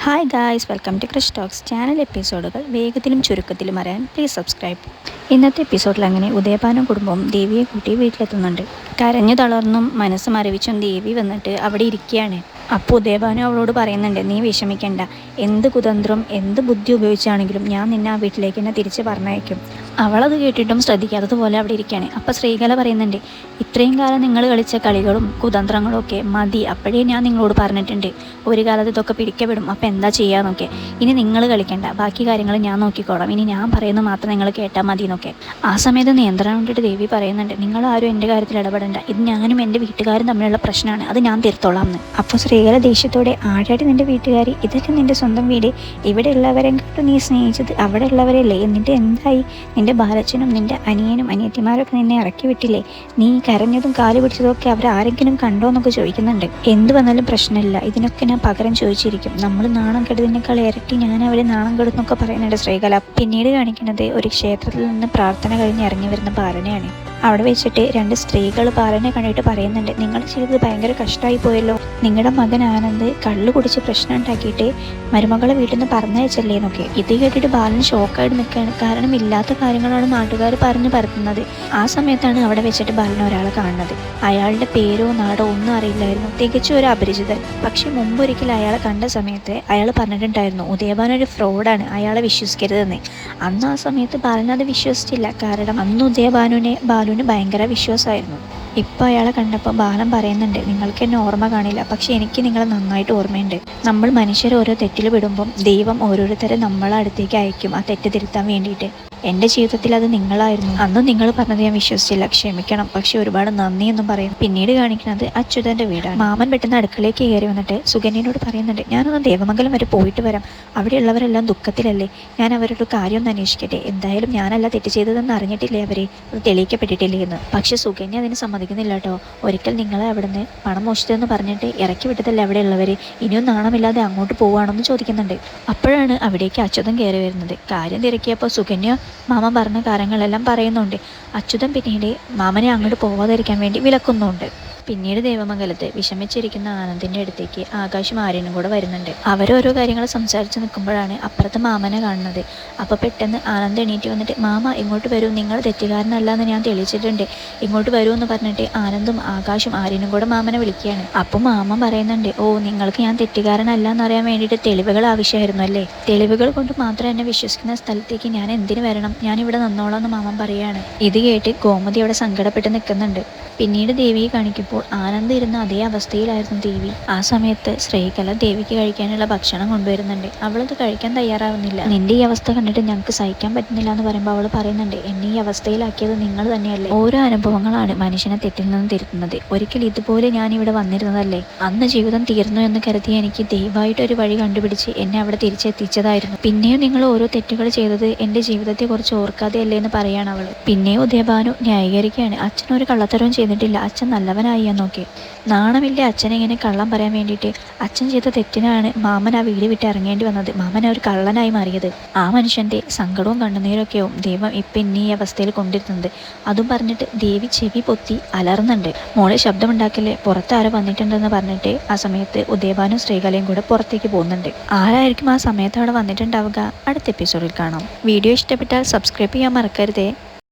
Hi guys, welcome to Krish talks. Channel എപ്പിസോഡുകൾ വേഗത്തിലും ചുരുക്കത്തിലും അറിയാൻ പ്ലീസ് സബ്സ്ക്രൈബ്. ഇന്നത്തെ എപ്പിസോഡിൽ അങ്ങനെ ഉദയഭാനും കുടുംബവും ദേവിയെ കൂട്ടി വീട്ടിലെത്തുന്നുണ്ട്. കരഞ്ഞു തളർന്നും മനസ്സ് മരവിച്ചും ദേവി വന്നിട്ട് അവിടെ ഇരിക്കുകയാണ്. അപ്പോൾ ഉദയഭാനു അവളോട് പറയുന്നുണ്ട്, നീ വിഷമിക്കണ്ട, എന്ത് കുതന്ത്രം എന്ത് ബുദ്ധി ഉപയോഗിച്ചാണെങ്കിലും ഞാൻ നിന്നെ ആ വീട്ടിലേക്ക് തന്നെ തിരിച്ച് പറഞ്ഞയക്കും. അവളത് കേട്ടിട്ടും ശ്രദ്ധിക്കാത്തതുപോലെ അവിടെ ഇരിക്കുകയാണ്. അപ്പോൾ ശ്രീകല പറയുന്നുണ്ട്, ഇത്രയും കാലം നിങ്ങൾ കളിച്ച കളികളും കുതന്ത്രങ്ങളും ഒക്കെ മതി. അപ്പോഴേ ഞാൻ നിങ്ങളോട് പറഞ്ഞിട്ടുണ്ട്, ഒരു കാലത്ത് ഇതൊക്കെ പിടിക്കപ്പെടും, അപ്പോൾ എന്താ ചെയ്യാന്നൊക്കെ. ഇനി നിങ്ങൾ കളിക്കണ്ട, ബാക്കി കാര്യങ്ങൾ ഞാൻ നോക്കിക്കോളാം. ഇനി ഞാൻ പറയുന്നത് മാത്രം നിങ്ങൾ കേട്ടാൽ മതി എന്നൊക്കെ. ആ സമയത്ത് നിയന്ത്രണം വേണ്ടിയിട്ട് ദേവി പറയുന്നുണ്ട്, നിങ്ങളാരും എൻ്റെ കാര്യത്തിൽ ഇടപെടണ്ട, ഇത് ഞാനും എൻ്റെ വീട്ടുകാരും തമ്മിലുള്ള പ്രശ്നമാണ്, അത് ഞാൻ തീർത്തോളാം എന്ന്. അപ്പോൾ ശ്രീകല ദേഷ്യത്തോടെ, ആഴാടി നിൻ്റെ വീട്ടുകാരി, ഇതൊക്കെ നിൻ്റെ സ്വന്തം വീട്, ഇവിടെ ഉള്ളവരെ കേട്ട് നീ സ്നേഹിച്ചത് അവിടെ ഉള്ളവരല്ലേ, എന്നിട്ട് എന്തായി? നിൻ്റെ ബാലച്ചനും നിൻ്റെ അനിയനും അനിയത്തിമാരൊക്കെ നിന്നെ ഇറക്കി വിട്ടില്ലേ? നീ കരഞ്ഞതും കാല് പിടിച്ചതും ഒക്കെ അവർ ആരെങ്കിലും കണ്ടോ എന്നൊക്കെ ചോദിക്കുന്നുണ്ട്. എന്ത് വന്നാലും പ്രശ്നമില്ല, ഇതിനൊക്കെ ഞാൻ പകരം ചോദിച്ചിരിക്കും. നമ്മൾ നാണം കെടുന്നതിനേക്കാൾ ഇരട്ടി ഞാൻ അവരെ നാണം കെടുന്നൊക്കെ പറയുന്നുണ്ട് ശ്രീകല. പിന്നീട് കാണിക്കുന്നത് ഒരു ക്ഷേത്രത്തിൽ നിന്ന് പ്രാർത്ഥന കഴിഞ്ഞ് ഇറങ്ങി വരുന്ന ബാലനെയാണ്. അവിടെ വെച്ചിട്ട് രണ്ട് സ്ത്രീകൾ ബാലനെ കണ്ടിട്ട് പറയുന്നുണ്ട്, നിങ്ങൾ ചെയ്തത് ഭയങ്കര കഷ്ടമായി പോയല്ലോ. നിങ്ങളുടെ മകൻ ആനന്ദ് കള്ളു കുടിച്ച് പ്രശ്നം ഉണ്ടാക്കിയിട്ട് മരുമകളെ വീട്ടിൽ നിന്ന് പറഞ്ഞയച്ചല്ലേ എന്നൊക്കെ. ഇത് കേട്ടിട്ട് ബാലൻ ഷോക്കായിട്ട് നിൽക്കുകയാണ്. കാരണം ഇല്ലാത്ത കാര്യങ്ങളാണ് നാട്ടുകാർ പറഞ്ഞു പരത്തുന്നത്. ആ സമയത്താണ് അവിടെ വെച്ചിട്ട് ബാലൻ ഒരാളെ കാണുന്നത്. അയാളുടെ പേരോ നാടോ ഒന്നും അറിയില്ലായിരുന്നു, തികച്ചും ഒരു അപരിചിതൻ. പക്ഷെ മുമ്പൊരിക്കൽ അയാളെ കണ്ട സമയത്ത് അയാൾ പറഞ്ഞിട്ടുണ്ടായിരുന്നു, ഉദയഭാനു ഒരു ഫ്രോഡാണ്, അയാളെ വിശ്വസിക്കരുതെന്ന്. അന്ന് ആ സമയത്ത് ബാലൻ അത് വിശ്വസിച്ചില്ല. കാരണം അന്ന് ഉദയഭാനുവിന് ഭയങ്കര വിശ്വാസമായിരുന്നു. ഇപ്പോൾ അയാളെ കണ്ടപ്പോൾ ബാലൻ പറയുന്നുണ്ട്, നിങ്ങൾക്ക് എന്നെ ഓർമ്മ കാണില്ല, പക്ഷെ എനിക്ക് നിങ്ങളെ നന്നായിട്ട് ഓർമ്മയുണ്ട്. നമ്മൾ മനുഷ്യർ ഓരോ തെറ്റിൽ വിടുമ്പം ദൈവം ഓരോരുത്തരെ നമ്മളെ അടുത്തേക്ക് അയക്കും ആ തെറ്റ് തിരുത്താൻ വേണ്ടിയിട്ട്. എൻ്റെ ജീവിതത്തിൽ അത് നിങ്ങളായിരുന്നു. അന്നും നിങ്ങൾ പറഞ്ഞത് ഞാൻ വിശ്വസിച്ചില്ല, ക്ഷമിക്കണം, പക്ഷെ ഒരുപാട് നന്ദി എന്നും പറയും. പിന്നീട് കാണിക്കുന്നത് അച്യുതൻ്റെ വീടാണ്. മാമൻ പെട്ടെന്ന് അടുക്കളയ്ക്ക് കയറി വന്നിട്ട് സുകന്യനോട് പറയുന്നുണ്ട്, ഞാനൊന്ന് ദേവമംഗലം വരെ പോയിട്ട് വരാം, അവിടെയുള്ളവരെല്ലാം ദുഃഖത്തിലല്ലേ, ഞാൻ അവരുടെ കാര്യം ഒന്ന് അന്വേഷിക്കട്ടെ. എന്തായാലും ഞാനല്ല തെറ്റ് ചെയ്തതെന്ന് അറിഞ്ഞിട്ടില്ലേ അവരെ, അത് തെളിയിക്കപ്പെട്ടിട്ടില്ലേ എന്ന്. പക്ഷെ സുകന്യ അതിന് സമ്മതിക്കുന്നില്ല കേട്ടോ. ഒരിക്കൽ നിങ്ങളെ അവിടുന്ന് പണം മോഷിച്ചതെന്ന് പറഞ്ഞിട്ട് ഇറക്കി വിട്ടതല്ലേ അവിടെയുള്ളവർ, ഇനിയും നാണമില്ലാതെ അങ്ങോട്ട് പോവുകയാണെന്ന് ചോദിക്കുന്നുണ്ട്. അപ്പോഴാണ് അവിടേക്ക് അച്യുതൻ കയറി വരുന്നത്. കാര്യം തിരക്കിയപ്പോൾ സുകന്യ മാമൻ പറഞ്ഞ കാര്യങ്ങളെല്ലാം പറയുന്നുണ്ട്. അച്യുതൻ പിന്നീട് മാമനെ അങ്ങോട്ട് പോവാതിരിക്കാൻ വേണ്ടി വിലക്കുന്നുണ്ട്. പിന്നീട് ദേവമംഗലത്ത് വിഷമിച്ചിരിക്കുന്ന ആനന്ദിൻ്റെ അടുത്തേക്ക് ആകാശും ആര്യനും കൂടെ വരുന്നുണ്ട്. അവരോരോ കാര്യങ്ങൾ സംസാരിച്ച് നിൽക്കുമ്പോഴാണ് അപ്പുറത്ത് മാമനെ കാണുന്നത്. അപ്പോൾ പെട്ടെന്ന് ആനന്ദ് എണീറ്റ് വന്നിട്ട്, മാമ ഇങ്ങോട്ട് വരൂ, നിങ്ങൾ തെറ്റുകാരനല്ല എന്ന് ഞാൻ തെളിയിച്ചിട്ടുണ്ട്, ഇങ്ങോട്ട് വരൂ എന്ന് പറഞ്ഞിട്ട് ആനന്ദും ആകാശും ആര്യനും കൂടെ മാമനെ വിളിക്കുകയാണ്. അപ്പോൾ മാമൻ പറയുന്നുണ്ട്, ഓ നിങ്ങൾക്ക് ഞാൻ തെറ്റുകാരനല്ല എന്നറിയാൻ വേണ്ടിയിട്ട് തെളിവുകൾ ആവശ്യമായിരുന്നു അല്ലേ, തെളിവുകൾ കൊണ്ട് മാത്രം എന്നെ വിശ്വസിക്കുന്ന സ്ഥലത്തേക്ക് ഞാൻ എന്തിനു വരണം, ഞാനിവിടെ നിന്നോളാം എന്ന് മാമൻ പറയുകയാണ്. ഇത് കേട്ട് ഗോമതി അവിടെ സങ്കടപ്പെട്ട് നിൽക്കുന്നുണ്ട്. പിന്നീട് ദേവിയെ കാണിക്കുമ്പോൾ ആനന്ദ് ഇരുന്ന അതേ അവസ്ഥയിലായിരുന്നു ദേവി. ആ സമയത്ത് ശ്രീകല ദേവിക്ക് കഴിക്കാനുള്ള ഭക്ഷണം കൊണ്ടുവരുന്നുണ്ട്. അവളത് കഴിക്കാൻ തയ്യാറാവുന്നില്ല. നിന്റെ ഈ അവസ്ഥ കണ്ടിട്ട് ഞങ്ങൾക്ക് സഹിക്കാൻ പറ്റുന്നില്ല എന്ന് പറയുമ്പോൾ അവൾ പറയുന്നുണ്ട്, എന്നെ ഈ അവസ്ഥയിലാക്കിയത് നിങ്ങൾ തന്നെയല്ലേ. ഓരോ അനുഭവങ്ങളാണ് മനുഷ്യനെ തെറ്റിൽ നിന്ന് തിരുത്തുന്നത്. ഒരിക്കൽ ഇതുപോലെ ഞാൻ ഇവിടെ വന്നിരുന്നതല്ലേ, അന്ന് ജീവിതം തീർന്നു എന്ന് കരുതി എനിക്ക് ദയവായിട്ടൊരു വഴി കണ്ടുപിടിച്ച് എന്നെ അവിടെ തിരിച്ചെത്തിച്ചതായിരുന്നു. പിന്നെയും നിങ്ങൾ ഓരോ തെറ്റുകൾ ചെയ്തത് എൻ്റെ ജീവിതത്തെ കുറിച്ച് ഓർക്കാതെ അല്ലേ എന്ന് പറയാണ് അവൾ. പിന്നെയും ഉദയഭാനു ന്യായീകരിക്കുകയാണ്, അച്ഛനൊരു കള്ളത്തരവും ചെയ്തിട്ടില്ല, അച്ഛൻ നല്ലവനായി എന്നൊക്കെ. നാണമില്ലേ അച്ഛനെ ഇങ്ങനെ കള്ളം പറയാൻ വേണ്ടിയിട്ട്? അച്ഛൻ ചെയ്ത തെറ്റിനാണ് മാമൻ ആ വീട് വിട്ട് ഇറങ്ങേണ്ടി വന്നത്, മാമൻ ഒരു കള്ളനായി മാറിയത്. ആ മനുഷ്യൻ്റെ സങ്കടവും കണ്ണുനീരൊക്കെയും ദൈവം ഇപ്പം ഇന്നീ അവസ്ഥയിൽ കൊണ്ടിരുന്നത്. അതും പറഞ്ഞിട്ട് ദേവി ചെവി പൊത്തി അലർന്നുണ്ട്. മോളെ ശബ്ദമുണ്ടാക്കല്ലേ, പുറത്താരോ വന്നിട്ടുണ്ടെന്ന് പറഞ്ഞിട്ട് ആ സമയത്ത് ഉദയഭാനും ശ്രീകലയും കൂടെ പുറത്തേക്ക് പോകുന്നുണ്ട്. ആരായിരിക്കും ആ സമയത്ത് അവിടെ വന്നിട്ടുണ്ടാവുക? അടുത്ത എപ്പിസോഡിൽ കാണാം. വീഡിയോ ഇഷ്ടപ്പെട്ടാൽ സബ്സ്ക്രൈബ് ചെയ്യാൻ മറക്കരുതേ.